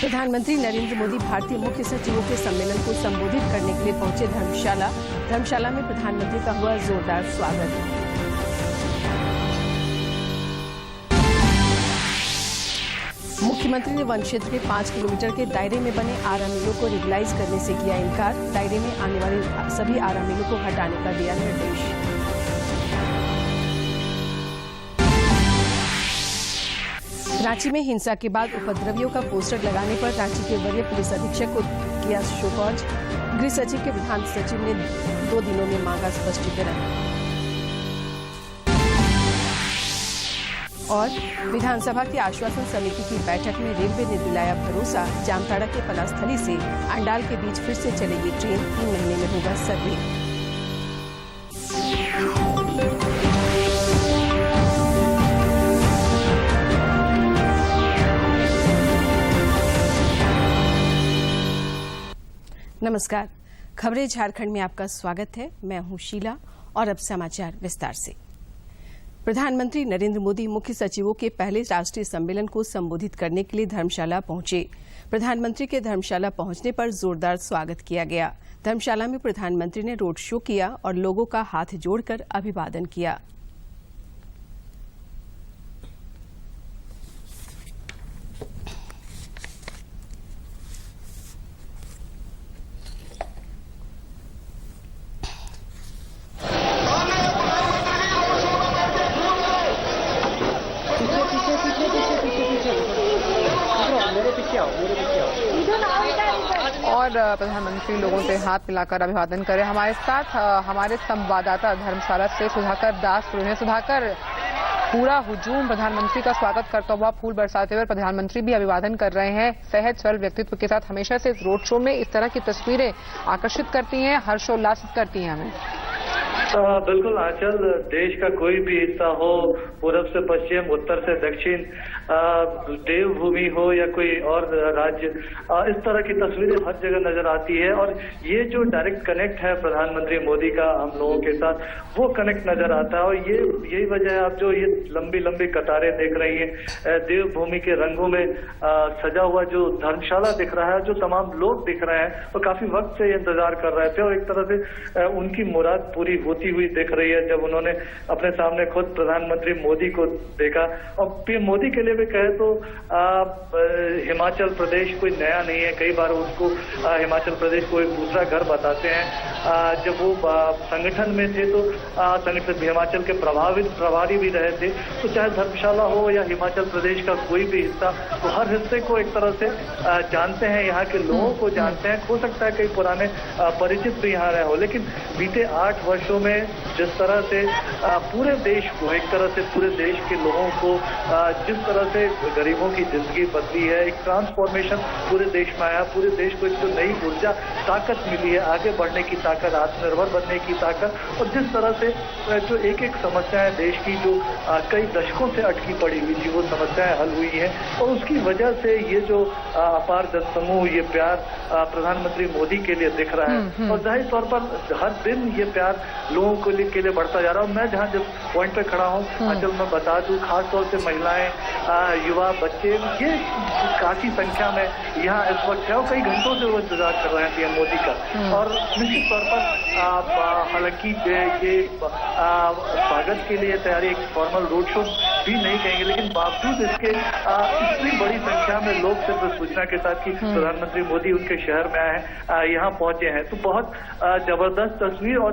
प्रधानमंत्री नरेंद्र मोदी भारतीय मुख्य सचिवों के सम्मेलन को संबोधित करने के लिए पहुंचे धर्मशाला में प्रधानमंत्री का हुआ जोरदार स्वागत। मुख्यमंत्री ने वन क्षेत्र के 5 किलोमीटर के दायरे में बने आरा मिलों को रेगुलाइज करने से किया इनकार। दायरे में आने वाले सभी आरा मिलों को हटाने का दिया निर्देश। रांची में हिंसा के बाद उपद्रवियों का पोस्टर लगाने पर रांची के वरीय पुलिस अधीक्षक को किया शो कॉज। गृह सचिव के विधान सचिव ने 2 दिनों में मांगा स्पष्टीकरण। और विधानसभा की आश्वासन समिति की बैठक में रेलवे ने दिलाया भरोसा। जामताड़ा के पलास्थली से अंडाल के बीच फिर से चलेगी ट्रेन। 3 महीने में होगा सर्वे। नमस्कार, खबरें झारखंड में आपका स्वागत है। मैं हूं शीला और अब समाचार विस्तार से। प्रधानमंत्री नरेंद्र मोदी मुख्य सचिवों के पहले राष्ट्रीय सम्मेलन को संबोधित करने के लिए धर्मशाला पहुंचे। प्रधानमंत्री के धर्मशाला पहुंचने पर जोरदार स्वागत किया गया। धर्मशाला में प्रधानमंत्री ने रोड शो किया और लोगों का हाथ जोड़कर अभिवादन किया। और प्रधानमंत्री लोगों से हाथ मिलाकर अभिवादन करें। हमारे साथ हमारे संवाददाता धर्मशाला से सुधाकर दास जुड़े हैं। सुधाकर, पूरा हुजूम प्रधानमंत्री का स्वागत करता हुआ, फूल बरसाते हुए प्रधानमंत्री भी अभिवादन कर रहे हैं। सहज सरल व्यक्तित्व के साथ हमेशा से रोड शो में इस तरह की तस्वीरें आकर्षित करती हैं, हर्षोल्लासित करती हैं हमें। बिल्कुल आंचल, देश का कोई भी हिस्सा हो, पूरब से पश्चिम, उत्तर से दक्षिण, देवभूमि हो या कोई और राज्य, इस तरह की तस्वीरें हर जगह नजर आती है। और ये जो डायरेक्ट कनेक्ट है प्रधानमंत्री मोदी का हम लोगों के साथ, वो कनेक्ट नजर आता है। और यही वजह है, आप जो ये लंबी लंबी कतारें देख रही हैं, देवभूमि के रंगों में सजा हुआ जो धर्मशाला दिख रहा है, जो तमाम लोग दिख रहे हैं, वो काफी वक्त से इंतजार कर रहे थे। और एक तरह से उनकी मुराद पूरी होती हुई दिख रही है जब उन्होंने अपने सामने खुद प्रधानमंत्री मोदी को देखा। और पीएम मोदी के लिए भी कहे तो हिमाचल प्रदेश कोई नया नहीं है। कई बार उसको हिमाचल प्रदेश को एक दूसरा घर बताते हैं। जब वो संगठन में थे तो संगठन हिमाचल के प्रभारी भी रहे थे। तो चाहे धर्मशाला हो या हिमाचल प्रदेश का कोई भी हिस्सा, तो हर हिस्से को एक तरह से जानते हैं, यहाँ के लोगों को जानते हैं। हो सकता है कई पुराने परिचित भी यहाँ रहे हो, लेकिन बीते 8 वर्षों में जिस तरह से पूरे देश को, एक तरह से पूरे देश के लोगों को जिस तरह से गरीबों की जिंदगी बदली है, एक ट्रांसफॉर्मेशन पूरे देश में आया। पूरे देश को एक तो नई ऊर्जा, ताकत मिली है, आगे बढ़ने की ताकत, आत्मनिर्भर बनने की ताकत। और जिस तरह से जो एक एक समस्याएं देश की जो कई दशकों से अटकी पड़ी हुई थी, वो समस्याएं हल हुई हैं। और उसकी वजह से ये जो अपार जनसमूह, ये प्यार प्रधानमंत्री मोदी के लिए दिख रहा है। और जाहिर तौर पर हर दिन ये प्यार लोगों के लिए बढ़ता जा रहा है। मैं जहां जिस पॉइंट पे खड़ा हूं, अचल मैं बता दूं, खासतौर से महिलाएं, युवा, बच्चे, ये काफी संख्या में यहाँ इस वक्त है और कई घंटों से वो इंतजार कर रहे हैं पीएम मोदी का। और निश्चित तौर पर हालांकि ये स्वागत के लिए तैयारी एक फॉर्मल रोड शो भी नहीं कहेंगे, लेकिन बावजूद इसके इतनी बड़ी संख्या में लोग सिर्फ सूचना के साथ कि प्रधानमंत्री मोदी उनके शहर में आए हैं, यहाँ पहुंचे हैं, तो बहुत जबरदस्त तस्वीर। और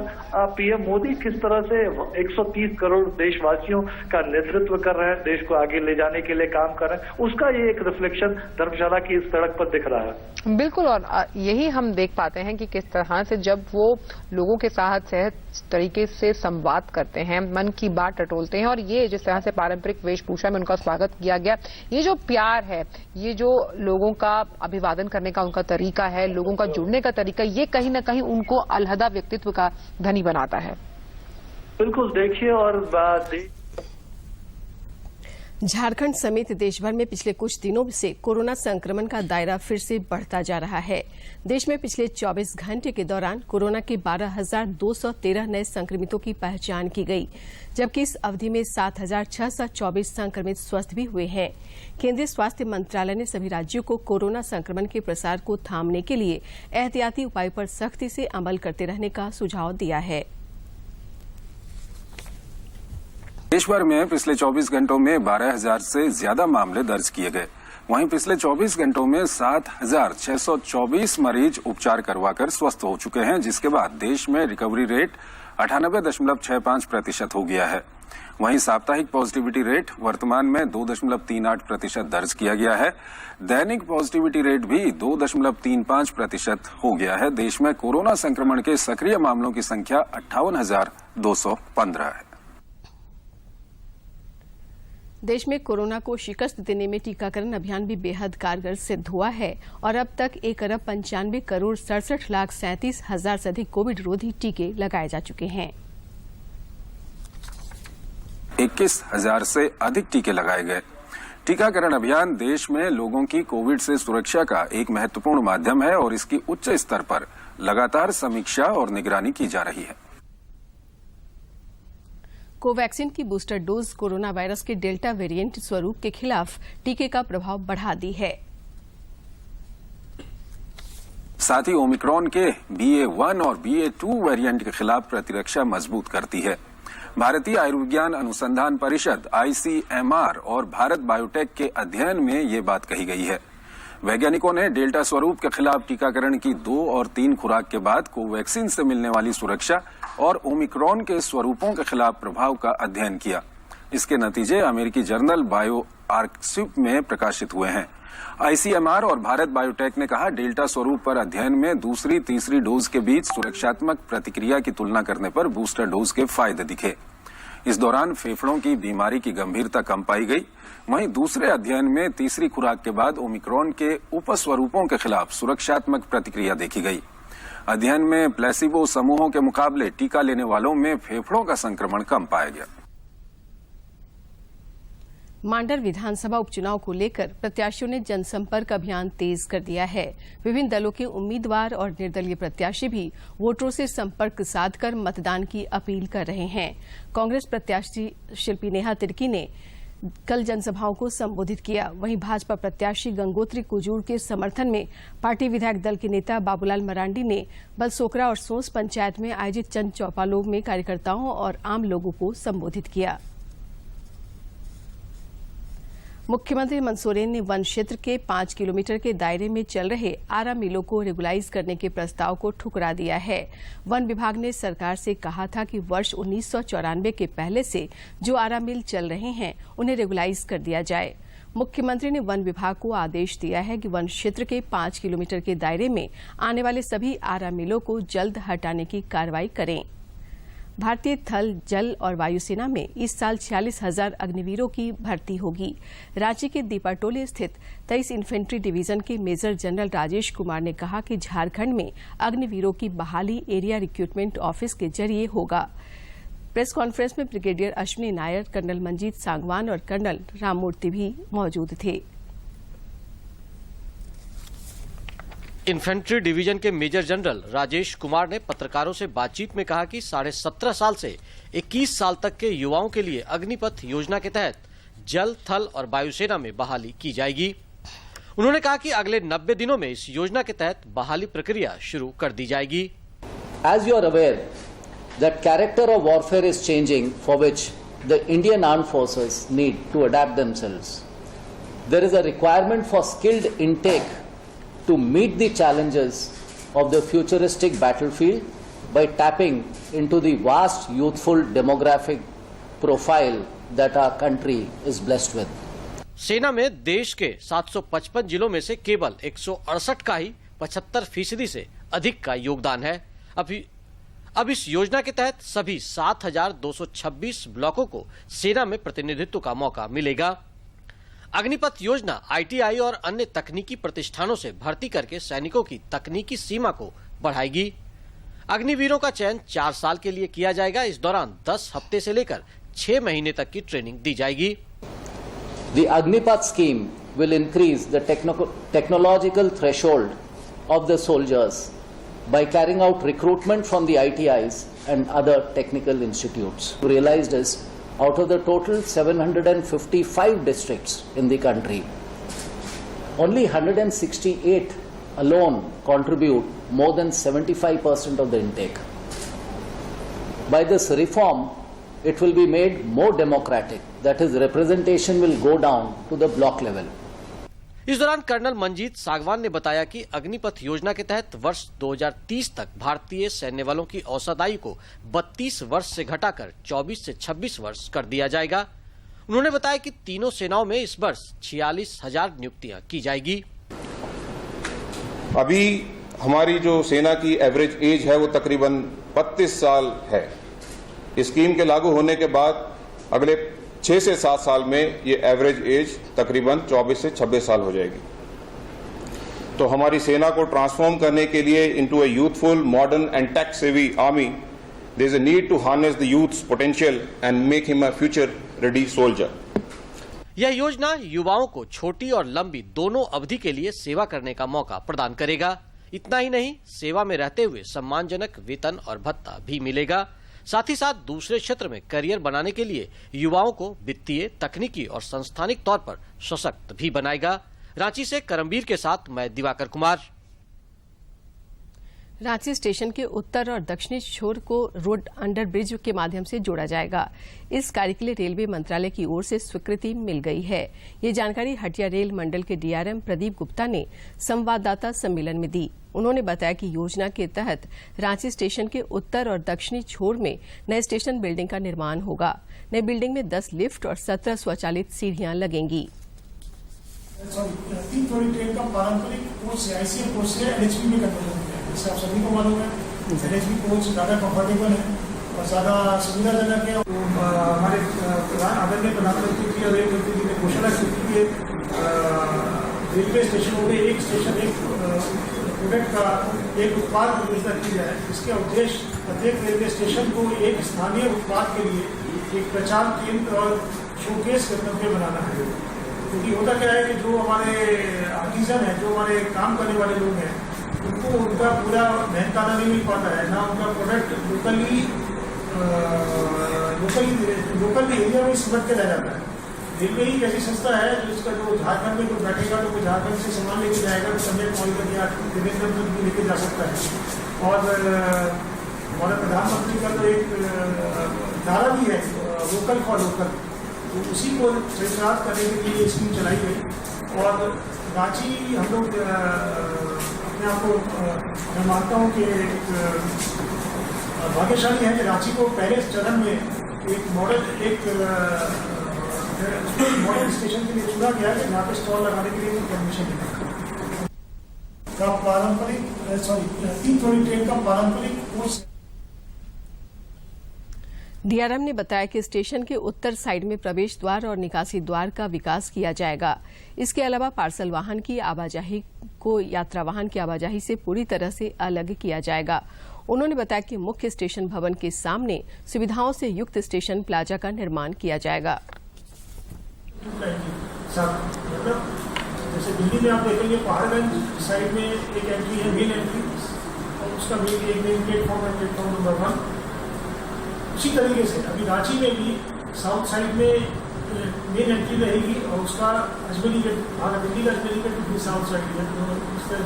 पीएम मोदी किस तरह से 130 करोड़ देशवासियों का नेतृत्व कर रहे हैं, देश को आगे ले जाने के लिए काम कर रहे हैं, उसका ये एक रिफ्लेक्शन धर्मशाला की इस सड़क पर दिख रहा है। बिल्कुल, और यही हम देख पाते हैं कि किस तरह से जब वो लोगों के साथ सहज तरीके से संवाद करते हैं, मन की बात टटोलते हैं, और ये जिस तरह से पारंपरिक वेशभूषा में उनका स्वागत किया गया, ये जो प्यार है, ये जो लोगों का अभिवादन करने का उनका तरीका है, लोगों का जुड़ने का तरीका, ये कहीं ना कहीं उनको अलहदा व्यक्तित्व का धनी बनाता है। बिल्कुल, देखिए, और झारखंड समेत देश भर में पिछले कुछ दिनों से कोरोना संक्रमण का दायरा फिर से बढ़ता जा रहा है। देश में पिछले 24 घंटे के दौरान कोरोना के 12,213 नए संक्रमितों की पहचान की गई, जबकि इस अवधि में 7,624 संक्रमित स्वस्थ भी हुए हैं। केंद्रीय स्वास्थ्य मंत्रालय ने सभी राज्यों को कोरोना संक्रमण के प्रसार को थामने के लिए एहतियाती उपायों पर सख्ती से अमल करते रहने का सुझाव दिया है। देश भर में पिछले 24 घंटों में 12,000 से ज्यादा मामले दर्ज किए गए। वहीं पिछले 24 घंटों में 7,624 मरीज उपचार करवाकर स्वस्थ हो चुके हैं, जिसके बाद देश में रिकवरी रेट 98.65% हो गया है। वहीं साप्ताहिक पॉजिटिविटी रेट वर्तमान में 2.38% दर्ज किया गया है। दैनिक पॉजिटिविटी रेट भी 2.35% हो गया है। देश में कोरोना संक्रमण के सक्रिय मामलों की संख्या 58,215 है। देश में कोरोना को शिकस्त देने में टीकाकरण अभियान भी बेहद कारगर सिद्ध हुआ है और अब तक 1,95,67,37,000 से अधिक कोविड रोधी टीके लगाए जा चुके हैं। 21,000 से अधिक टीके लगाए गए। टीकाकरण अभियान देश में लोगों की कोविड से सुरक्षा का एक महत्वपूर्ण माध्यम है और इसकी उच्च स्तर पर लगातार समीक्षा और निगरानी की जा रही है। कोवैक्सीन की बूस्टर डोज कोरोना वायरस के डेल्टा वेरिएंट स्वरूप के खिलाफ टीके का प्रभाव बढ़ा दी है। साथ ही ओमिक्रॉन के BA.1 और BA.2 वेरिएंट के खिलाफ प्रतिरक्षा मजबूत करती है। भारतीय आयुर्विज्ञान अनुसंधान परिषद ICMR और भारत बायोटेक के अध्ययन में ये बात कही गई है। वैज्ञानिकों ने डेल्टा स्वरूप के खिलाफ टीकाकरण की 2 और 3 खुराक के बाद कोवैक्सीन से मिलने वाली सुरक्षा और ओमिक्रॉन के स्वरूपों के खिलाफ प्रभाव का अध्ययन किया। इसके नतीजे अमेरिकी जर्नल बायोआर्क्सिव में प्रकाशित हुए हैं। ICMR और भारत बायोटेक ने कहा, डेल्टा स्वरूप पर अध्ययन में दूसरी तीसरी डोज के बीच सुरक्षात्मक प्रतिक्रिया की तुलना करने पर बूस्टर डोज के फायदे दिखे। इस दौरान फेफड़ों की बीमारी की गंभीरता कम पाई गई। वहीं दूसरे अध्ययन में तीसरी खुराक के बाद ओमिक्रॉन के उपस्वरूपों के खिलाफ सुरक्षात्मक प्रतिक्रिया देखी गई। अध्ययन में प्लेसिबो समूहों के मुकाबले टीका लेने वालों में फेफड़ों का संक्रमण कम पाया गया। मांडर विधानसभा उपचुनाव को लेकर प्रत्याशियों ने जनसंपर्क अभियान तेज कर दिया है। विभिन्न दलों के उम्मीदवार और निर्दलीय प्रत्याशी भी वोटरों से संपर्क साधकर मतदान की अपील कर रहे हैं। कांग्रेस प्रत्याशी शिल्पी नेहा तिर्की ने कल जनसभाओं को संबोधित किया। वहीं भाजपा प्रत्याशी गंगोत्री कुजूर के समर्थन में पार्टी विधायक दल के नेता बाबूलाल मरांडी ने बलसोकरा और सोंस पंचायत में आयोजित चंद चौपालों में कार्यकर्ताओं और आम लोगों को संबोधित किया। मुख्यमंत्री हेमंत सोरेन ने वन क्षेत्र के 5 किलोमीटर के दायरे में चल रहे आरा मिलों को रेगुलाइज करने के प्रस्ताव को ठुकरा दिया है। वन विभाग ने सरकार से कहा था कि वर्ष 1994 के पहले से जो आरा मिल चल रहे हैं उन्हें रेगुलाइज कर दिया जाए। मुख्यमंत्री ने वन विभाग को आदेश दिया है कि वन क्षेत्र के 5 किलोमीटर के दायरे में आने वाले सभी आरा मिलों को जल्द हटाने की कार्रवाई करें। भारतीय थल, जल और वायुसेना में इस साल 46,000 अग्निवीरों की भर्ती होगी। रांची के दीपाटोली स्थित 23 इन्फेंट्री डिवीजन के मेजर जनरल राजेश कुमार ने कहा कि झारखंड में अग्निवीरों की बहाली एरिया रिक्रूटमेंट ऑफिस के जरिए होगा। प्रेस कॉन्फ्रेंस में ब्रिगेडियर अश्विनी नायर, कर्नल मंजीत सांगवान और कर्नल राममूर्ति भी मौजूद थे। इन्फेंट्री डिवीजन के मेजर जनरल राजेश कुमार ने पत्रकारों से बातचीत में कहा कि 17.5 साल से 21 साल तक के युवाओं के लिए अग्निपथ योजना के तहत जल, थल और वायुसेना में बहाली की जाएगी। उन्होंने कहा कि अगले 90 दिनों में इस योजना के तहत बहाली प्रक्रिया शुरू कर दी जाएगी। As you are aware that character of warfare is changing, for which the Indian armed forces need to adapt themselves. There is a requirement for skilled intake to meet the challenges of the futuristic battlefield by tapping into the vast youthful demographic profile that our country is blessed with. सेना में देश के 755 जिलों में से केवल 168 का ही 75% से अधिक का योगदान है। अब इस योजना के तहत सभी 7,226 ब्लॉकों को सेना में प्रतिनिधित्व का मौका मिलेगा। अग्निपथ योजना ITI और अन्य तकनीकी प्रतिष्ठानों से भर्ती करके सैनिकों की तकनीकी सीमा को बढ़ाएगी। अग्निवीरों का चयन 4 साल के लिए किया जाएगा। इस दौरान 10 हफ्ते से लेकर 6 महीने तक की ट्रेनिंग दी जाएगी। The Agnipath scheme will increase the technological threshold of the soldiers by carrying out recruitment from the ITIs and other technical institutes. Realized is, out of the total 755 districts in the country, only 168 alone contribute more than 75% of the intake. By this reform, it will be made more democratic. That is, representation will go down to the block level. इस दौरान colonel Manjeet सागवान ने बताया कि अग्निपथ योजना के तहत वर्ष 2030 तक भारतीय सैन्य बलों की औसत आयु को 32 वर्ष से घटाकर 24 से 26 वर्ष कर दिया जाएगा। उन्होंने बताया कि तीनों सेनाओं में इस वर्ष 46,000 नियुक्तियां की जाएगी। अभी हमारी जो सेना की एवरेज एज है वो तकरीबन 32 साल है। इस स्कीम के लागू होने के बाद अगले 6 से 7 साल में ये एवरेज एज तकरीबन 24 से 26 साल हो जाएगी। तो हमारी सेना को ट्रांसफॉर्म करने के लिए into a youthful, modern and tech savvy army, there is a need to harness the youth's potential and make him a future ready soldier. यह योजना युवाओं को छोटी और लंबी दोनों अवधि के लिए सेवा करने का मौका प्रदान करेगा। इतना ही नहीं, सेवा में रहते हुए सम्मानजनक वेतन और भत्ता भी मिलेगा। साथ ही साथ दूसरे क्षेत्र में करियर बनाने के लिए युवाओं को वित्तीय, तकनीकी और संस्थानिक तौर पर सशक्त भी बनाएगा। रांची से करमबीर के साथ मैं दिवाकर कुमार। रांची स्टेशन के उत्तर और दक्षिणी छोर को रोड अंडर ब्रिज के माध्यम से जोड़ा जाएगा। इस कार्य के लिए रेलवे मंत्रालय की ओर से स्वीकृति मिल गई है। ये जानकारी हटिया रेल मंडल के डीआरएम प्रदीप गुप्ता ने संवाददाता सम्मेलन में दी। उन्होंने बताया कि योजना के तहत रांची स्टेशन के उत्तर और दक्षिणी छोर में नए स्टेशन बिल्डिंग का निर्माण होगा। नई बिल्डिंग में 10 लिफ्ट और 17 स्वचालित सीढ़ियां लगेंगी। ट्रेन का पारंपरिक कोच से आईसीएफ कोच से एलएचबी में कन्वर्जन किया है। जैसे आप सभी को मालूम है, एलएचबी कोच ज़्यादा कंफर्टेबल है और ज़्यादा सुविधाजनक है। तो हमारे आदरणीय प्रधानमंत्री जी और रेल मंत्री जी ने घोषणा की कि रेलवे स्टेशनों में एक स्टेशन एक प्रोडक्ट का एक उत्पाद की योजना की जाए। इसके उद्देश्य प्रत्येक रेलवे स्टेशन को एक स्थानीय उत्पाद के लिए एक प्रचार केंद्र और शोकेस गंतव्य बनाना है। क्योंकि होता क्या है कि जो हमारे आर्टिजन है, जो हमारे काम करने वाले लोग हैं, उनको उनका पूरा मेहनताना नहीं मिल पाता है, ना उनका प्रोडक्ट लोकली एरिया में सिमट के रह जाता है। रेलवे ही एक ऐसी संस्था है जिसका जो झारखंड में कोई बैठेगा तो कोई झारखंड से सामान लेके जाएगा तो कन्याकुमारी या त्रिवेंद्रम भी लेके जा सकता है। और हमारे प्रधानमंत्री का तो एक नारा भी है, वोकल फॉर लोकल, तो उसी को चरितार्थ करने के लिए स्कीम चलाई गई। और रांची हम लोग अपने आप को मैं मानता हूँ कि एक भाग्यशाली है कि रांची को पहले चरण में एक मॉडल स्टेशन के लिए चुना गया है, जहाँ पे स्टॉल लगाने के लिए परमिशन मिला। ट्रेन का पारंपरिक कोच। डीआरएम ने बताया कि स्टेशन के उत्तर साइड में प्रवेश द्वार और निकासी द्वार का विकास किया जाएगा। इसके अलावा पार्सल वाहन की आवाजाही को यात्रा वाहन की आवाजाही से पूरी तरह से अलग किया जाएगा। उन्होंने बताया कि मुख्य स्टेशन भवन के सामने सुविधाओं से युक्त स्टेशन प्लाजा का निर्माण किया जाएगा। जैसे दिल्ली में आप देखेंगे पहाड़गंज साइड में एक एंट्री है, मेन एंट्री, और उसका मेन प्लेटफॉर्म है, प्लेटफॉर्म नंबर 1। उसी तरीके से अभी रांची में भी साउथ साइड में मेन एंट्री रहेगी और उसका अजमेरी गेट, दिल्ली का अजमेरी गेट भी साउथ साइड है, इस तरह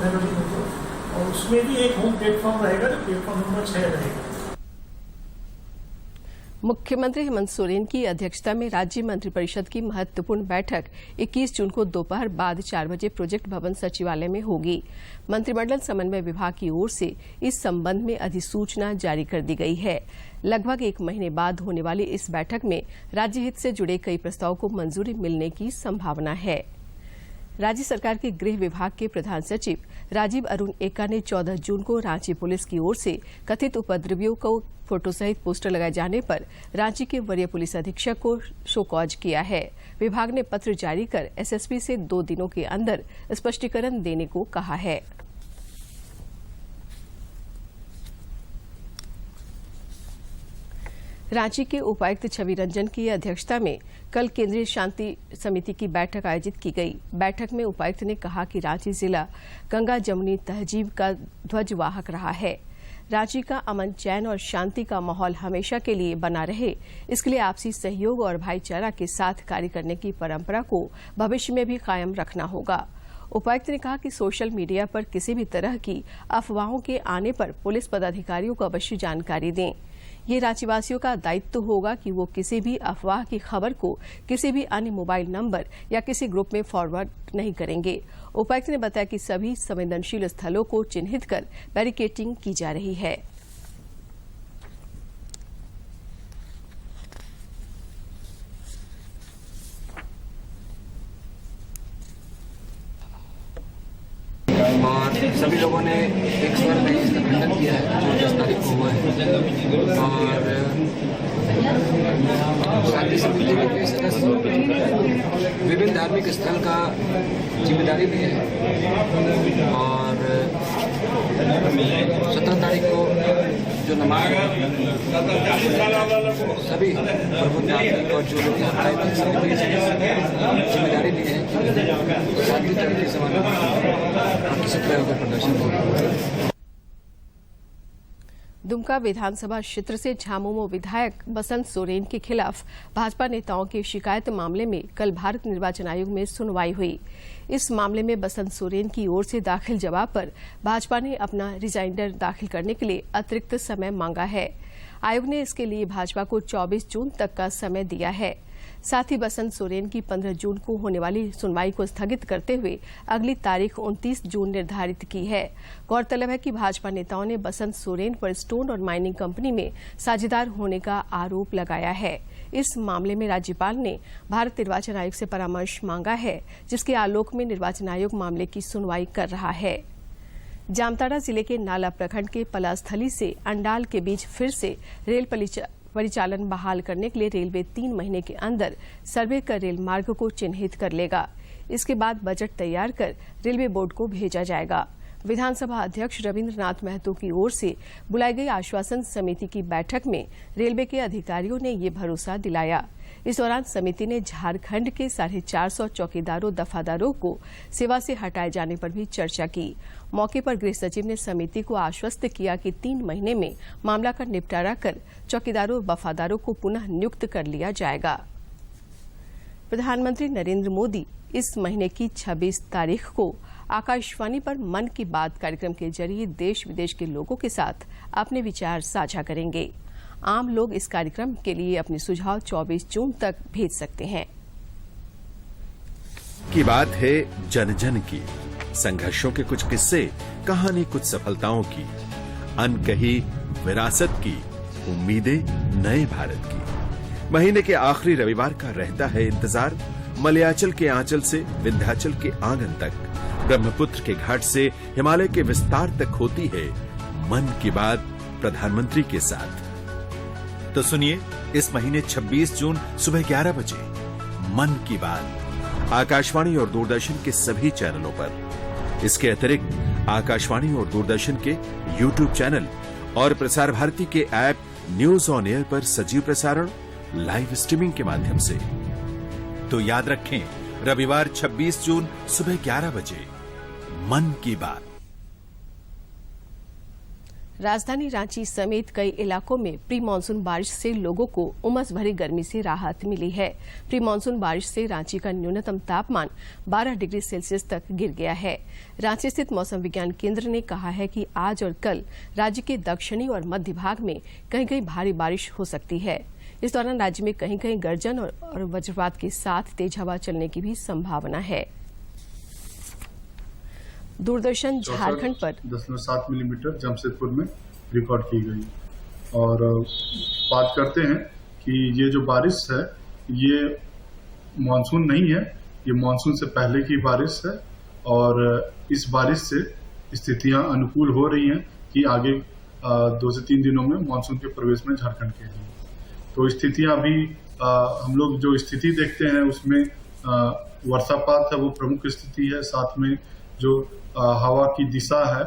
और उसमें भी एक होम प्लेटफॉर्म रहेगा, तो प्लेटफॉर्म नंबर 6 रहेगा। मुख्यमंत्री हेमंत सोरेन की अध्यक्षता में राज्य मंत्रिपरिषद की महत्वपूर्ण बैठक 21 जून को दोपहर बाद 4 बजे प्रोजेक्ट भवन सचिवालय में होगी। मंत्रिमंडल समन्वय विभाग की ओर से इस संबंध में अधिसूचना जारी कर दी गई है। लगभग 1 महीने बाद होने वाली इस बैठक में राज्य हित से जुड़े कई प्रस्तावों को मंजूरी मिलने की संभावना है। राज्य सरकार के गृह विभाग के प्रधान सचिव राजीव अरुण एक्का ने 14 जून को रांची पुलिस की ओर से कथित उपद्रवियों को फोटो सहित पोस्टर लगाए जाने पर रांची के वरीय पुलिस अधीक्षक को शोकॉज किया है। विभाग ने पत्र जारी कर एसएसपी से 2 दिनों के अंदर स्पष्टीकरण देने को कहा है। रांची के उपायुक्त छवि रंजन की अध्यक्षता में कल केंद्रीय शांति समिति की बैठक आयोजित की गई। बैठक में उपायुक्त ने कहा कि रांची जिला गंगा जमुनी तहजीब का ध्वजवाहक रहा है। रांची का अमन, चैन और शांति का माहौल हमेशा के लिए बना रहे, इसके लिए आपसी सहयोग और भाईचारा के साथ कार्य करने की परंपरा को भविष्य में भी कायम रखना होगा। उपायुक्त ने कहा कि सोशल मीडिया पर किसी भी तरह की अफवाहों के आने पर पुलिस पदाधिकारियों को अवश्य जानकारी दें। ये रांचीवासियों का दायित्व होगा कि वो किसी भी अफवाह की खबर को किसी भी अन्य मोबाइल नंबर या किसी ग्रुप में फॉरवर्ड नहीं करेंगे। उपायुक्त ने बताया कि सभी संवेदनशील स्थलों को चिन्हित कर बैरिकेडिंग की जा रही है। और सभी लोगों ने एक स्वर में इसका खंडन किया है जो 10 तारीख को हुआ है। और शांति समिति के सदस्य विभिन्न धार्मिक स्थल का जिम्मेदारी भी है। और 17 तारीख को जो नमाज सभी प्रबुद्ध नागरिक और जो लोग यहाँ आए थे सभी जिम्मेदारी भी है कि शांति तरीके से और किसी तरह का प्रदर्शन होगा। दुमका विधानसभा क्षेत्र से झामुमो विधायक बसंत सोरेन के खिलाफ भाजपा नेताओं की शिकायत मामले में कल भारत निर्वाचन आयोग में सुनवाई हुई। इस मामले में बसंत सोरेन की ओर से दाखिल जवाब पर भाजपा ने अपना रिजाइंडर दाखिल करने के लिए अतिरिक्त समय मांगा है। आयोग ने इसके लिए भाजपा को 24 जून तक का समय दिया है। साथ ही बसंत सोरेन की 15 जून को होने वाली सुनवाई को स्थगित करते हुए अगली तारीख 29 जून निर्धारित की है। गौरतलब है कि भाजपा नेताओं ने बसंत सोरेन पर स्टोन और माइनिंग कंपनी में साझेदार होने का आरोप लगाया है। इस मामले में राज्यपाल ने भारत निर्वाचन आयोग से परामर्श मांगा है, जिसके आलोक में निर्वाचन आयोग मामले की सुनवाई कर रहा है। जामताड़ा जिले के नाला प्रखंड के पलास्थली से अंडाल के बीच फिर से रेल परिचालन बहाल करने के लिए रेलवे 3 महीने के अंदर सर्वे कर रेल मार्ग को चिन्हित कर लेगा। इसके बाद बजट तैयार कर रेलवे बोर्ड को भेजा जाएगा। विधानसभा अध्यक्ष रविन्द्रनाथ महतो की ओर से बुलाई गई आश्वासन समिति की बैठक में रेलवे के अधिकारियों ने ये भरोसा दिलाया। इस दौरान समिति ने झारखंड के 450 चौकीदारों दफादारों को सेवा से हटाए जाने पर भी चर्चा की। मौके पर गृह सचिव ने समिति को आश्वस्त किया कि 3 महीने में मामला का निपटारा कर चौकीदारों वफादारों को पुनः नियुक्त कर लिया जाएगा। प्रधानमंत्री नरेंद्र मोदी इस महीने की 26 तारीख को आकाशवाणी पर मन की बात कार्यक्रम के जरिए देश विदेश के लोगों के साथ अपने विचार साझा करेंगे। आम लोग इस कार्यक्रम के लिए अपने सुझाव 24 जून तक भेज सकते हैं। की बात है जन जन की, संघर्षों के कुछ किस्से, कहानी कुछ सफलताओं की, अनकही विरासत की, उम्मीदें नए भारत की। महीने के आखिरी रविवार का रहता है इंतजार। मलयाचल के आंचल से विंध्याचल के आंगन तक, ब्रह्मपुत्र के घाट से हिमालय के विस्तार तक होती है मन की बात प्रधानमंत्री के साथ। तो सुनिए इस महीने 26 जून सुबह 11 बजे मन की बात आकाशवाणी और दूरदर्शन के सभी चैनलों पर। इसके अतिरिक्त आकाशवाणी और दूरदर्शन के YouTube चैनल और प्रसार भारती के ऐप न्यूज ऑन एयर पर सजीव प्रसारण लाइव स्ट्रीमिंग के माध्यम से। तो याद रखें, रविवार 26 जून सुबह 11 बजे मन की बात। राजधानी रांची समेत कई इलाकों में प्री मानसून बारिश से लोगों को उमस भरी गर्मी से राहत मिली है। प्री मानसून बारिश से रांची का न्यूनतम तापमान 12 डिग्री सेल्सियस तक गिर गया है। रांची स्थित मौसम विज्ञान केंद्र ने कहा है कि आज और कल राज्य के दक्षिणी और मध्य भाग में कहीं कहीं भारी बारिश हो सकती है। इस दौरान राज्य में कहीं कहीं गर्जन और वज्रपात के साथ तेज हवा चलने की भी संभावना है। दूरदर्शन झारखंड पर 10.7 मिलीमीटर जमशेदपुर में रिकॉर्ड की गई। और बात करते हैं कि ये जो बारिश है ये मानसून नहीं है, ये मानसून से पहले की बारिश है। और इस बारिश से स्थितियां अनुकूल हो रही हैं कि आगे 2 से 3 दिनों में मानसून के प्रवेश में झारखंड के लिए। तो स्थितियां अभी हम लोग जो स्थिति देखते हैं उसमें वर्षापात है वो प्रमुख स्थिति है। साथ में जो हवा की दिशा है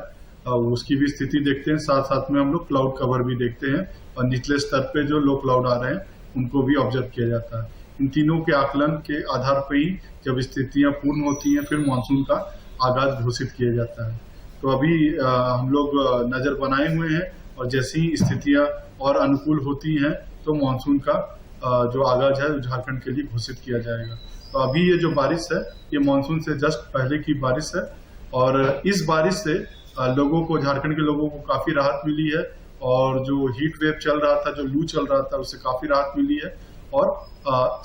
उसकी भी स्थिति देखते हैं। साथ साथ में हम लोग क्लाउड कवर भी देखते हैं और निचले स्तर पे जो लो क्लाउड आ रहे हैं उनको भी ऑब्जर्व किया जाता है। इन तीनों के आकलन के आधार पर ही जब स्थितियां पूर्ण होती हैं फिर मानसून का आगाज घोषित किया जाता है। तो अभी हम लोग नजर बनाए हुए हैं और जैसी ही स्थितियां और अनुकूल होती हैं तो मानसून का जो आगाज है झारखंड के लिए घोषित किया जाएगा। तो अभी ये जो बारिश है ये मानसून से जस्ट पहले की बारिश है और इस बारिश से लोगों को, झारखंड के लोगों को काफी राहत मिली है और जो हीट वेव चल रहा था, जो लू चल रहा था, उससे काफी राहत मिली है और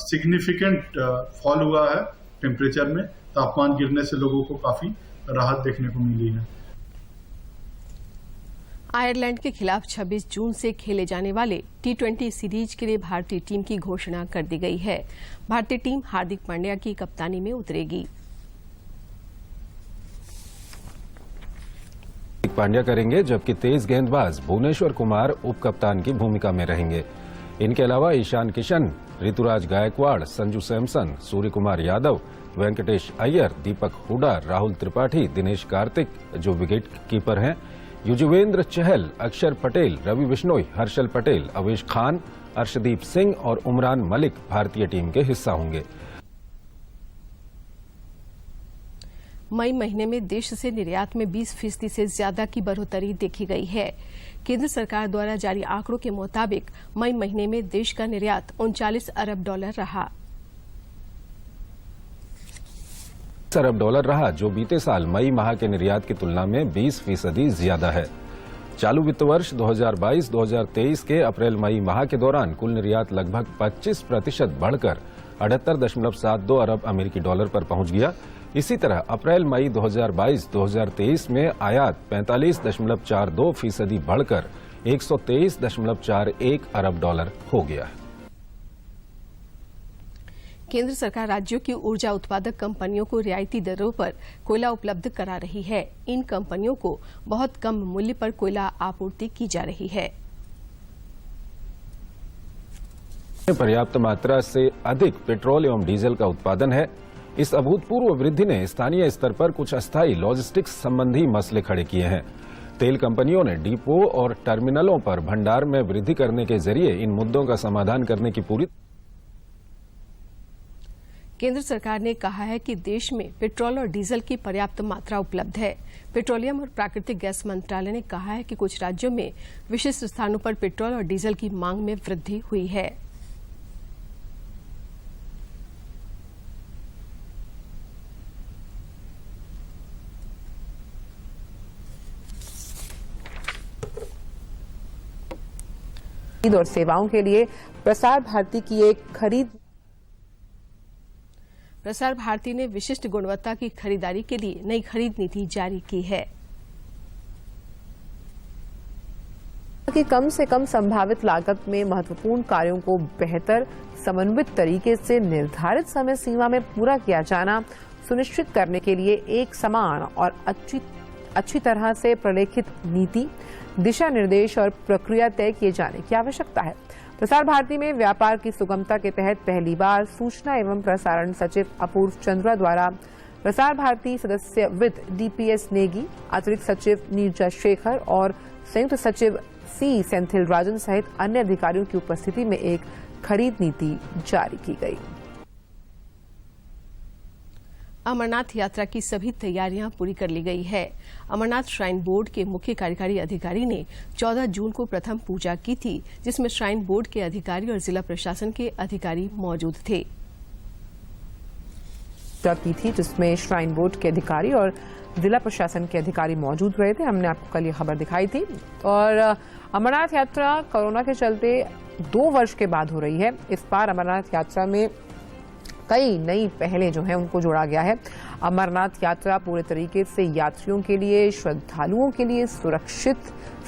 सिग्निफिकेंट फॉल हुआ है टेम्परेचर में। तापमान गिरने से लोगों को काफी राहत देखने को मिली है। आयरलैंड के खिलाफ 26 जून से खेले जाने वाले T20 सीरीज के लिए भारतीय टीम की घोषणा कर दी गई है। भारतीय टीम हार्दिक पांड्या की कप्तानी में उतरेगी। पांड्या करेंगे जबकि तेज गेंदबाज भुवनेश्वर कुमार उप कप्तान की भूमिका में रहेंगे। इनके अलावा ईशान किशन, ऋतुराज गायकवाड़, संजू सैमसन, सूर्य कुमार यादव, वेंकटेश अय्यर, दीपक हुडा, राहुल त्रिपाठी, दिनेश कार्तिक जो विकेट कीपर हैं, युजवेंद्र चहल, अक्षर पटेल, रवि बिश्नोई, हर्षल पटेल, अवेश खान, अर्शदीप सिंह और उमरान मलिक भारतीय टीम के हिस्सा होंगे। मई महीने में देश से निर्यात में 20% से ज्यादा की बढ़ोतरी देखी गई है। केंद्र सरकार द्वारा जारी आंकड़ों के मुताबिक मई महीने में देश का निर्यात $39 अरब रहा। अरब डॉलर रहा, जो बीते साल मई माह के निर्यात की तुलना में 20% ज्यादा है। चालू वित्त वर्ष 2022-2023 के अप्रैल मई माह के दौरान कुल निर्यात लगभग 25% बढ़कर 78.72 अरब अमेरिकी डॉलर पर पहुंच गया। इसी तरह अप्रैल मई 2022-2023 में आयात 45.42% बढ़कर 123.41 अरब डॉलर हो गया है। केंद्र सरकार राज्यों की ऊर्जा उत्पादक कंपनियों को रियायती दरों पर कोयला उपलब्ध करा रही है। इन कंपनियों को बहुत कम मूल्य पर कोयला आपूर्ति की जा रही है। पर्याप्त मात्रा से अधिक पेट्रोल एवं डीजल का उत्पादन है। इस अभूतपूर्व वृद्धि ने स्थानीय स्तर पर कुछ अस्थायी लॉजिस्टिक्स संबंधी मसले खड़े किए हैं। तेल कंपनियों ने डिपो और टर्मिनलों पर भंडार में वृद्धि करने के जरिए इन मुद्दों का समाधान करने की पूरी। केंद्र सरकार ने कहा है कि देश में पेट्रोल और डीजल की पर्याप्त मात्रा उपलब्ध है। पेट्रोलियम और प्राकृतिक गैस मंत्रालय ने कहा है कि कुछ राज्यों में विशिष्ट स्थानों पर पेट्रोल और डीजल की मांग में वृद्धि हुई है। और सेवाओं के लिए प्रसार भारती की एक खरीद। प्रसार भारती ने विशिष्ट गुणवत्ता की खरीदारी के लिए नई खरीद नीति जारी की है। कि कम से कम संभावित लागत में महत्वपूर्ण कार्यों को बेहतर समन्वित तरीके से निर्धारित समय सीमा में पूरा किया जाना सुनिश्चित करने के लिए एक समान और अच्छी तरह से प्रलेखित नीति, दिशा निर्देश और प्रक्रिया तय किए जाने की आवश्यकता है। प्रसार भारती में व्यापार की सुगमता के तहत पहली बार सूचना एवं प्रसारण सचिव अपूर्व चंद्रा द्वारा प्रसार भारती सदस्य वित्त डीपीएस नेगी, अतिरिक्त सचिव नीरजा शेखर और संयुक्त सचिव सी सेंथिल राजन सहित अन्य अधिकारियों की उपस्थिति में एक खरीद नीति जारी की गई। अमरनाथ यात्रा की सभी तैयारियां पूरी कर ली गई है। अमरनाथ श्राइन बोर्ड के मुख्य कार्यकारी अधिकारी ने 14 जून को प्रथम पूजा की थी, जिसमें श्राइन बोर्ड के अधिकारी और जिला प्रशासन के अधिकारी मौजूद थे। की थी जिसमें श्राइन बोर्ड के अधिकारी और जिला प्रशासन के अधिकारी मौजूद रहे थे। हमने आपको कल ये खबर दिखाई थी। और अमरनाथ यात्रा कोरोना के चलते 2 वर्ष के बाद हो रही है। इस बार अमरनाथ यात्रा में कई नई पहलें जो हैं उनको जोड़ा गया है। अमरनाथ यात्रा पूरे तरीके से यात्रियों के लिए, श्रद्धालुओं के लिए सुरक्षित,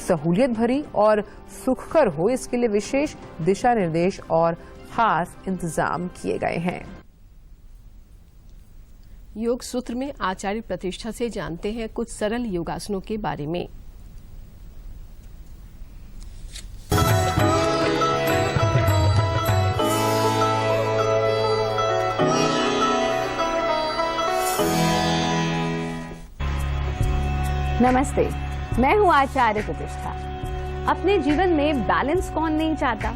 सहूलियत भरी और सुखकर हो, इसके लिए विशेष दिशा निर्देश और खास इंतजाम किए गए हैं। योग सूत्र में आचार्य प्रतिष्ठा से जानते हैं कुछ सरल योगासनों के बारे में। नमस्ते, मैं हूँ आचार्य प्रतिष्ठा। अपने जीवन में बैलेंस कौन नहीं चाहता?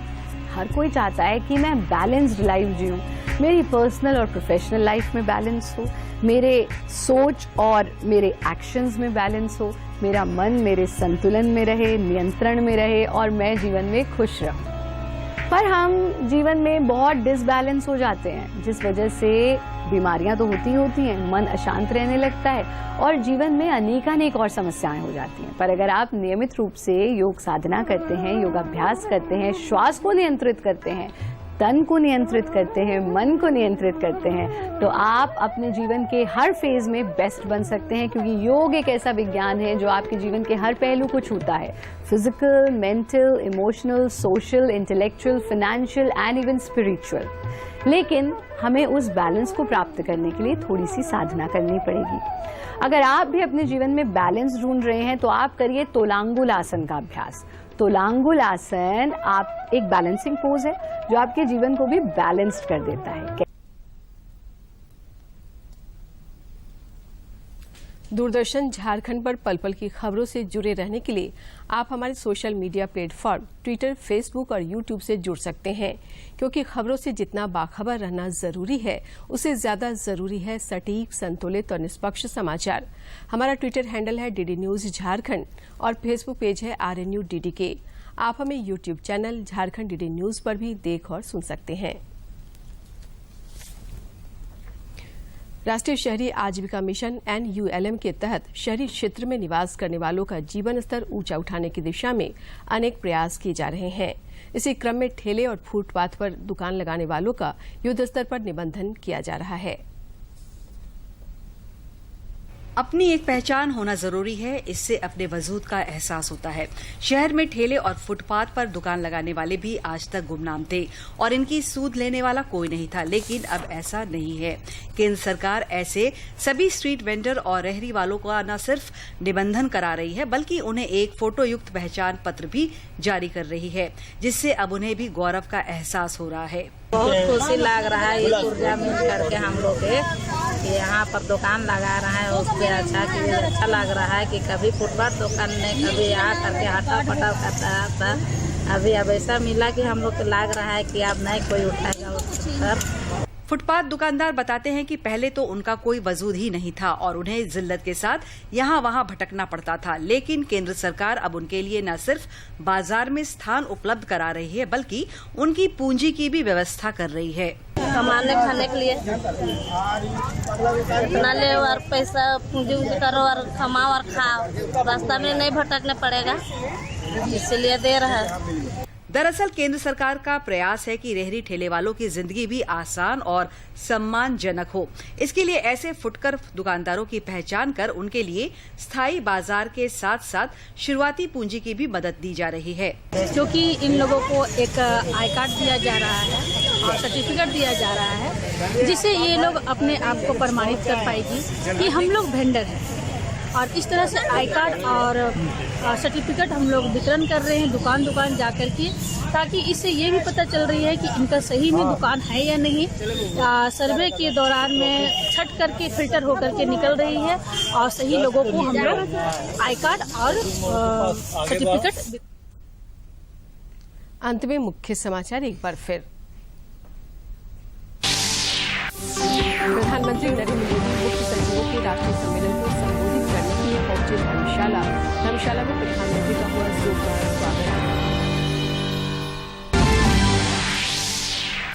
हर कोई चाहता है कि मैं बैलेंस्ड लाइफ जीऊं, मेरी पर्सनल और प्रोफेशनल लाइफ में बैलेंस हो, मेरे सोच और मेरे एक्शंस में बैलेंस हो, मेरा मन मेरे संतुलन में रहे, नियंत्रण में रहे और मैं जीवन में खुश रहूं। पर हम जीवन में बहुत डिसबैलेंस हो जाते हैं, जिस वजह से बीमारियां तो होती हैं, मन अशांत रहने लगता है और जीवन में अनेकानेक और समस्याएं हो जाती हैं। पर अगर आप नियमित रूप से योग साधना करते हैं, योगाभ्यास करते हैं, श्वास को नियंत्रित करते हैं, तन को नियंत्रित करते हैं, मन को नियंत्रित करते हैं, तो आप अपने जीवन के हर फेज में बेस्ट बन सकते हैं। क्योंकि योग एक ऐसा विज्ञान है जो आपके जीवन के हर पहलू को छूता है, physical, mental, emotional, social, intellectual, financial and even spiritual. लेकिन हमें उस बैलेंस को प्राप्त करने के लिए थोड़ी सी साधना करनी पड़ेगी। अगर आप भी अपने जीवन में बैलेंस ढूंढ रहे हैं तो आप करिए तोलांगुल आसन का अभ्यास। तोलांगुल आसन आप एक बैलेंसिंग पोज है जो आपके जीवन को भी बैलेंस्ड कर देता है। दूरदर्शन झारखंड पर पल पल की खबरों से जुड़े रहने के लिए आप हमारे social media platform Twitter, Facebook और यूट्यूब से जुड़ सकते हैं। क्योंकि खबरों से जितना बाखबर रहना जरूरी है, उससे ज्यादा जरूरी है सटीक, संतुलित और निष्पक्ष समाचार। हमारा ट्विटर हैंडल है DD न्यूज झारखंड और फेसबुक पेज है RNU DDK। आप हमें YouTube channel Jharkhand DD news पर भी देख और सुन सकते हैं। राष्ट्रीय शहरी आजीविका मिशन NULM के तहत शहरी क्षेत्र में निवास करने वालों का जीवन स्तर ऊंचा उठाने की दिशा में अनेक प्रयास किए जा रहे हैं। इसी क्रम में ठेले और फुटपाथ पर दुकान लगाने वालों का युद्ध स्तर पर निबंधन किया जा रहा है। अपनी एक पहचान होना जरूरी है, इससे अपने वजूद का एहसास होता है। शहर में ठेले और फुटपाथ पर दुकान लगाने वाले भी आज तक गुमनाम थे और इनकी सूद लेने वाला कोई नहीं था, लेकिन अब ऐसा नहीं है। केंद्र सरकार ऐसे सभी स्ट्रीट वेंडर और रेहड़ी वालों का न सिर्फ निबंधन करा रही है, बल्कि उन्हें एक फोटो युक्त पहचान पत्र भी जारी कर रही है, जिससे अब उन्हें भी गौरव का एहसास हो रहा है। बहुत खुशी लग रहा है ये ऊर्जा मिल करके हम लोग के यहाँ पर दुकान लगा रहे हैं, उस पर अच्छा लग रहा है कि कभी फुटपाथ दुकान में कभी यहाँ करके हटा पटा करता था, अभी अब ऐसा मिला कि हम लोग को लग रहा है कि अब नहीं कोई उठाएगा उस पर। फुटपाथ दुकानदार बताते हैं कि पहले तो उनका कोई वजूद ही नहीं था और उन्हें जिल्लत के साथ यहाँ वहाँ भटकना पड़ता था, लेकिन केंद्र सरकार अब उनके लिए न सिर्फ बाजार में स्थान उपलब्ध करा रही है, बल्कि उनकी पूंजी की भी व्यवस्था कर रही है। कमाने खाने के लिए इतना ले और पैसा पूंजी करो और कमाओ और खाओ, रास्ता में नहीं भटकने पड़ेगा, इसलिए दे रहा है। दरअसल केंद्र सरकार का प्रयास है कि रेहड़ी ठेले वालों की जिंदगी भी आसान और सम्मानजनक हो। इसके लिए ऐसे फुटकर दुकानदारों की पहचान कर उनके लिए स्थायी बाजार के साथ साथ शुरुआती पूंजी की भी मदद दी जा रही है। क्योंकि इन लोगों को एक आई कार्ड दिया जा रहा है और सर्टिफिकेट दिया जा रहा है, जिससे ये लोग अपने आप को प्रमाणित कर पाएगी कि हम लोग वेंडर हैं। और इस तरह से आई कार्ड और सर्टिफिकेट हम लोग वितरण कर रहे हैं दुकान दुकान जा कर के, ताकि इससे ये भी पता चल रही है कि इनका सही में दुकान है या नहीं। सर्वे के दौरान में छट करके फिल्टर होकर के निकल रही है और सही लोगों को हम लोग आई कार्ड और सर्टिफिकेट। अंत में मुख्य समाचार एक बार फिर। प्रधानमंत्री नरेंद्र मोदी मुख्य सचिवों के राष्ट्रीय सम्मेलन को संबोधित करने के लिए पहुंचे धर्मशाला में प्रधानमंत्री का हुआ जोरदार स्वागत।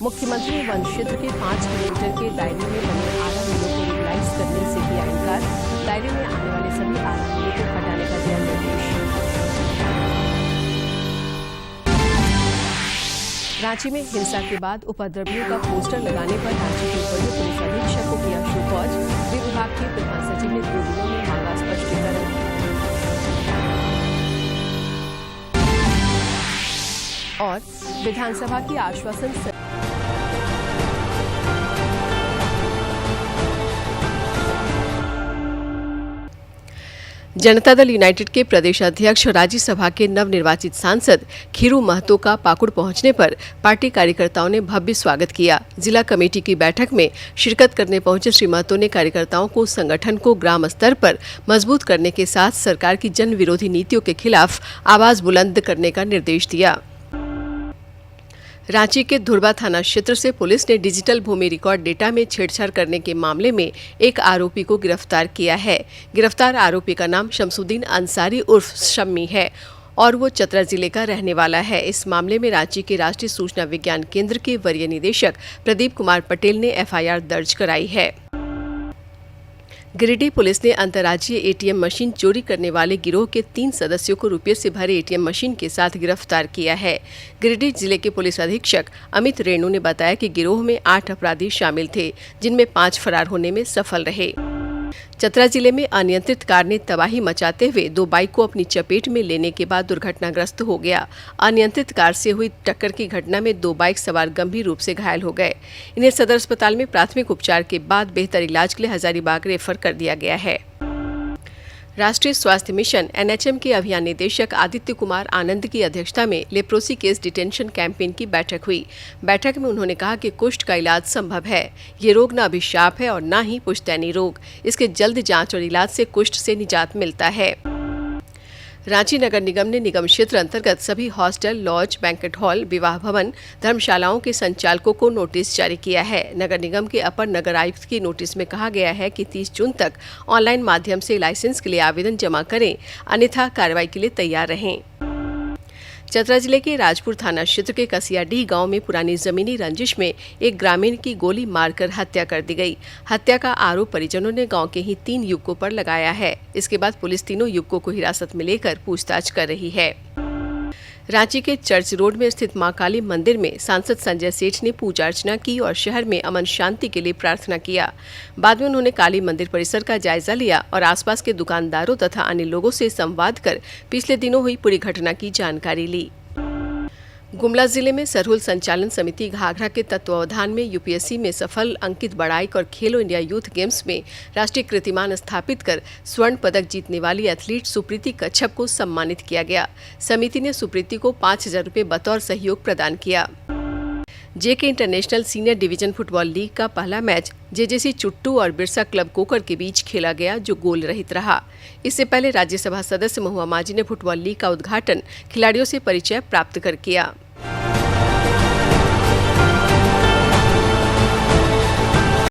मुख्यमंत्री वन क्षेत्र के 5 किलोमीटर के दायरे में बने 11 मिलों को लीगलाइज करने से किया इनकार। दायरे में आने वाले सभी 11 मिलों को हटाने का दिया निर्देश। रांची में हिंसा के बाद उपद्रवियों का पोस्टर लगाने पर रांची के वरीय पुलिस अधीक्षक को किया शो कॉज। विभाग के प्रधान सचिव ने 2 दिनों में मांगा स्पष्टीकरण। और विधानसभा की आश्वासन जनता दल यूनाइटेड के प्रदेश अध्यक्ष और राज्यसभा के नवनिर्वाचित सांसद खीरू महतो का पाकुड़ पहुंचने पर पार्टी कार्यकर्ताओं ने भव्य स्वागत किया। जिला कमेटी की बैठक में शिरकत करने पहुंचे श्री महतो ने कार्यकर्ताओं को संगठन को ग्राम स्तर पर मजबूत करने के साथ सरकार की जन विरोधी नीतियों के खिलाफ आवाज बुलंद करने का निर्देश दिया। रांची के धुर्बा थाना क्षेत्र से पुलिस ने डिजिटल भूमि रिकॉर्ड डेटा में छेड़छाड़ करने के मामले में एक आरोपी को गिरफ्तार किया है। गिरफ्तार आरोपी का नाम शमसुद्दीन अंसारी उर्फ शम्मी है और वो चतरा जिले का रहने वाला है। इस मामले में रांची के राष्ट्रीय सूचना विज्ञान केंद्र के वरीय निदेशक प्रदीप कुमार पटेल ने एफआईआर दर्ज कराई है। गिरिडीह पुलिस ने अंतर्राज्यीय एटीएम मशीन चोरी करने वाले गिरोह के 3 सदस्यों को रुपये से भरे एटीएम मशीन के साथ गिरफ्तार किया है। गिरिडीह जिले के पुलिस अधीक्षक अमित रेणु ने बताया कि गिरोह में 8 अपराधी शामिल थे, जिनमें 5 फरार होने में सफल रहे। चतरा जिले में अनियंत्रित कार ने तबाही मचाते हुए 2 बाइक को अपनी चपेट में लेने के बाद दुर्घटनाग्रस्त हो गया। अनियंत्रित कार से हुई टक्कर की घटना में 2 बाइक सवार गंभीर रूप से घायल हो गए। इन्हें सदर अस्पताल में प्राथमिक उपचार के बाद बेहतर इलाज के लिए हजारीबाग रेफर कर दिया गया है। राष्ट्रीय स्वास्थ्य मिशन एनएचएम के अभियान निदेशक आदित्य कुमार आनंद की अध्यक्षता में लेप्रोसी केस डिटेंशन कैंपेन की बैठक हुई। बैठक में उन्होंने कहा कि कुष्ठ का इलाज संभव है। ये रोग न अभिशाप है और न ही पुश्तैनी रोग। इसके जल्द जांच और इलाज से कुष्ठ से निजात मिलता है। रांची नगर निगम ने निगम क्षेत्र अंतर्गत सभी हॉस्टल, लॉज, बैंक्वेट हॉल, विवाह भवन, धर्मशालाओं के संचालकों को नोटिस जारी किया है। नगर निगम के अपर नगर आयुक्त की नोटिस में कहा गया है कि 30 जून तक ऑनलाइन माध्यम से लाइसेंस के लिए आवेदन जमा करें, अन्यथा कार्रवाई के लिए तैयार रहें। चतरा जिले के राजपुर थाना क्षेत्र के कसियाडीह गांव में पुरानी जमीनी रंजिश में एक ग्रामीण की गोली मारकर हत्या कर दी गई। हत्या का आरोप परिजनों ने गांव के ही 3 युवकों पर लगाया है। इसके बाद पुलिस तीनों युवकों को हिरासत में लेकर पूछताछ कर रही है। रांची के चर्च रोड में स्थित मां काली मंदिर में सांसद संजय सेठ ने पूजा अर्चना की और शहर में अमन शांति के लिए प्रार्थना किया। बाद में उन्होंने काली मंदिर परिसर का जायजा लिया और आसपास के दुकानदारों तथा अन्य लोगों से संवाद कर पिछले दिनों हुई पूरी घटना की जानकारी ली। गुमला जिले में सरहुल संचालन समिति घाघरा के तत्वावधान में यूपीएससी में सफल अंकित बड़ाइक और खेलो इंडिया यूथ गेम्स में राष्ट्रीय कीर्तिमान स्थापित कर स्वर्ण पदक जीतने वाली एथलीट सुप्रीति कच्छप को सम्मानित किया गया। समिति ने सुप्रीति को 5,000 रुपये बतौर सहयोग प्रदान किया। JK international senior division football league का पहला मैच जेजेसी चुट्टू और बिरसा क्लब कोकर के बीच खेला गया, जो गोल रहित रहा। इससे पहले राज्यसभा सदस्य महुआ मांझी ने फुटबॉल लीग का उद्घाटन खिलाड़ियों से परिचय प्राप्त कर किया।